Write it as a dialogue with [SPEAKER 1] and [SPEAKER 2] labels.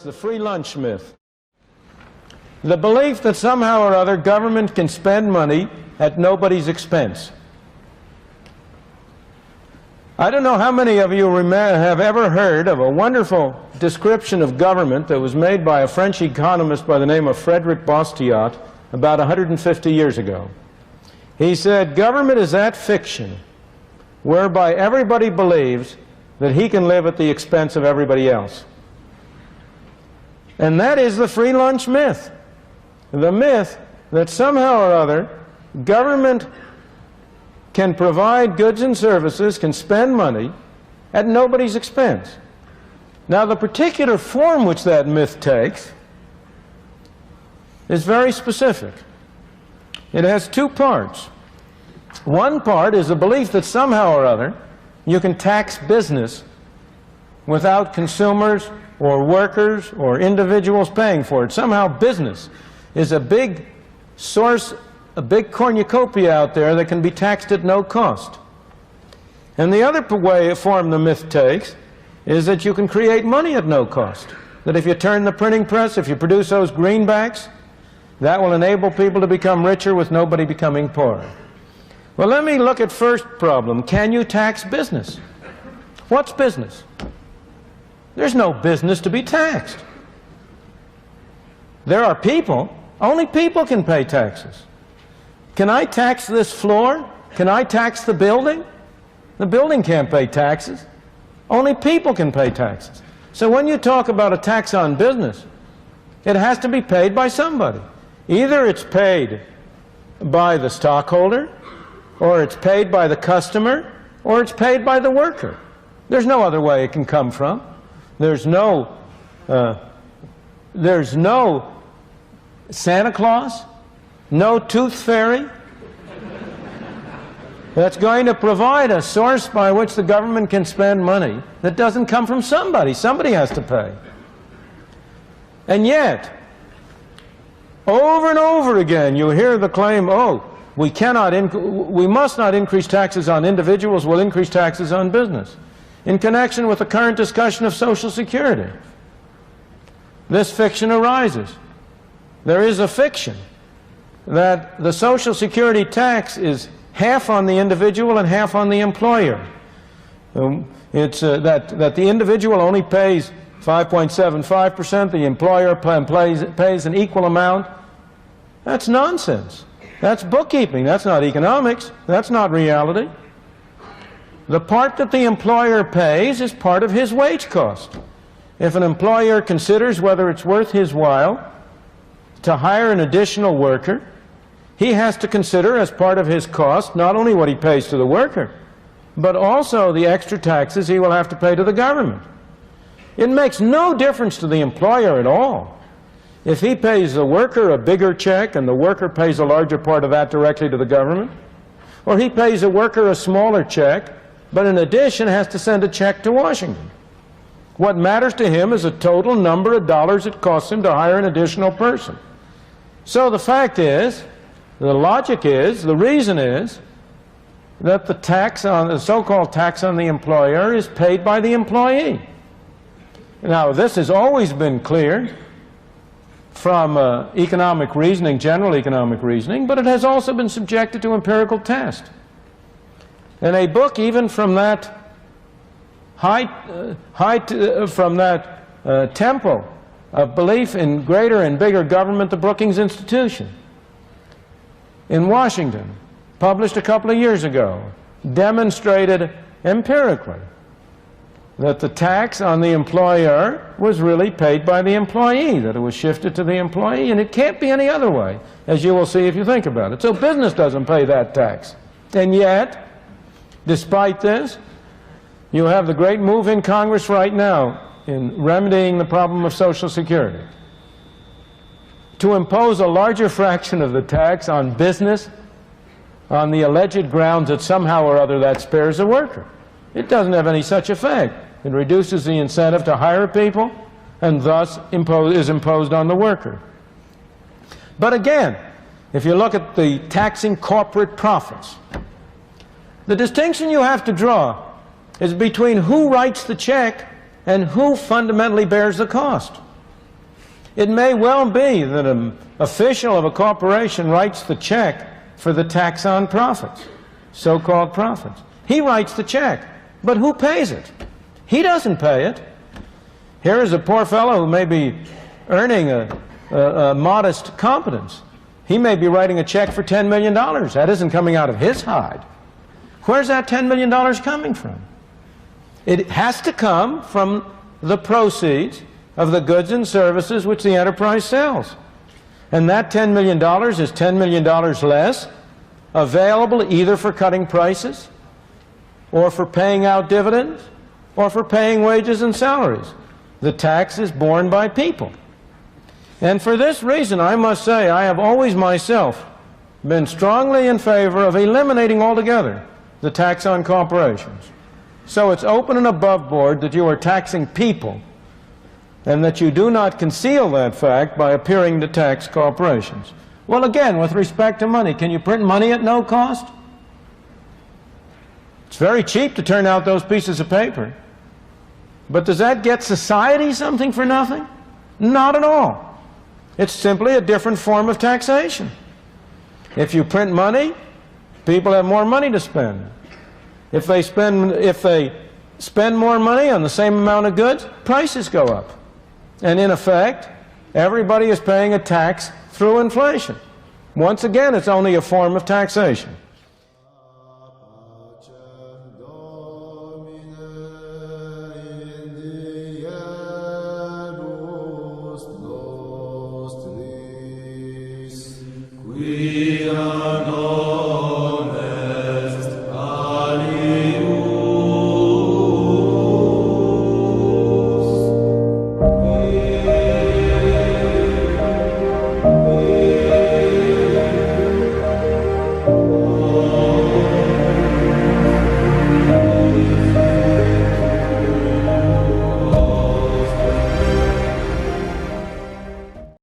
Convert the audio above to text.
[SPEAKER 1] The free lunch myth. The belief that somehow or other government can spend money at nobody's expense. I don't know how many of you have ever heard of a wonderful description of government that was made by a French economist by the name of Frédéric Bastiat about 150 years ago. He said, government is that fiction whereby everybody believes that he can live at the expense of everybody else. And that is the free lunch myth. The myth that somehow or other government can provide goods and services, can spend money at nobody's expense. Now, the particular form which that myth takes is very specific. It has two parts. One part is the belief that somehow or other you can tax business without consumers or workers or individuals paying for it. Somehow business is a big source, a big cornucopia out there that can be taxed at no cost. And the other form the myth takes is that you can create money at no cost. That if you turn the printing press, if you produce those greenbacks, that will enable people to become richer with nobody becoming poorer. Well, let me look at first problem. Can you tax business? What's business? There's no business to be taxed. There are people. Only people can pay taxes. Can I tax this floor? Can I tax the building? The building can't pay taxes. Only people can pay taxes. So when you talk about a tax on business, it has to be paid by somebody. Either it's paid by the stockholder, or it's paid by the customer, or it's paid by the worker. There's no other way it can come from. There's no Santa Claus, no tooth fairy that's going to provide a source by which the government can spend money that doesn't come from somebody. Somebody has to pay. And yet, over and over again, you hear the claim, oh, we must not increase taxes on individuals, we'll increase taxes on business, in connection with the current discussion of Social Security. This fiction arises. There is a fiction that the Social Security tax is half on the individual and half on the employer. That the individual only pays 5.75%, the employer pays an equal amount. That's nonsense. That's bookkeeping. That's not economics. That's not reality. The part that the employer pays is part of his wage cost. If an employer considers whether it's worth his while to hire an additional worker, he has to consider as part of his cost not only what he pays to the worker, but also the extra taxes he will have to pay to the government. It makes no difference to the employer at all if he pays the worker a bigger check and the worker pays a larger part of that directly to the government, or he pays the worker a smaller check, but in addition has to send a check to Washington. What matters to him is the total number of dollars it costs him to hire an additional person. So the fact is, the logic is, the reason is, that the so-called tax on the employer is paid by the employee. Now, this has always been clear from economic reasoning, general economic reasoning, but it has also been subjected to empirical test. And a book even from that temple of belief in greater and bigger government, the Brookings Institution in Washington, published a couple of years ago, demonstrated empirically that the tax on the employer was really paid by the employee, that it was shifted to the employee, and it can't be any other way, as you will see if you think about it. So business doesn't pay that tax. And yet, despite this, you have the great move in Congress right now in remedying the problem of Social Security to impose a larger fraction of the tax on business on the alleged grounds that somehow or other that spares the worker. It doesn't have any such effect. It reduces the incentive to hire people and thus is imposed on the worker. But again, if you look at the taxing corporate profits, the distinction you have to draw is between who writes the check and who fundamentally bears the cost. It may well be that an official of a corporation writes the check for the tax on profits, so-called profits. He writes the check, but who pays it? He doesn't pay it. Here is a poor fellow who may be earning a modest competence. He may be writing a check for $10 million. That isn't coming out of his hide. Where's that $10 million coming from? It has to come from the proceeds of the goods and services which the enterprise sells. And that $10 million is $10 million less available either for cutting prices, or for paying out dividends, or for paying wages and salaries. The tax is borne by people. And for this reason, I must say, I have always myself been strongly in favor of eliminating altogether the tax on corporations. So it's open and above board that you are taxing people, and that you do not conceal that fact by appearing to tax corporations. Well, again, with respect to money, can you print money at no cost? It's very cheap to turn out those pieces of paper. But does that get society something for nothing? Not at all. It's simply a different form of taxation. If you print money, people have more money to spend. If they spend more money on the same amount of goods, prices go up. And in effect, everybody is paying a tax through inflation. Once again, it's only a form of taxation.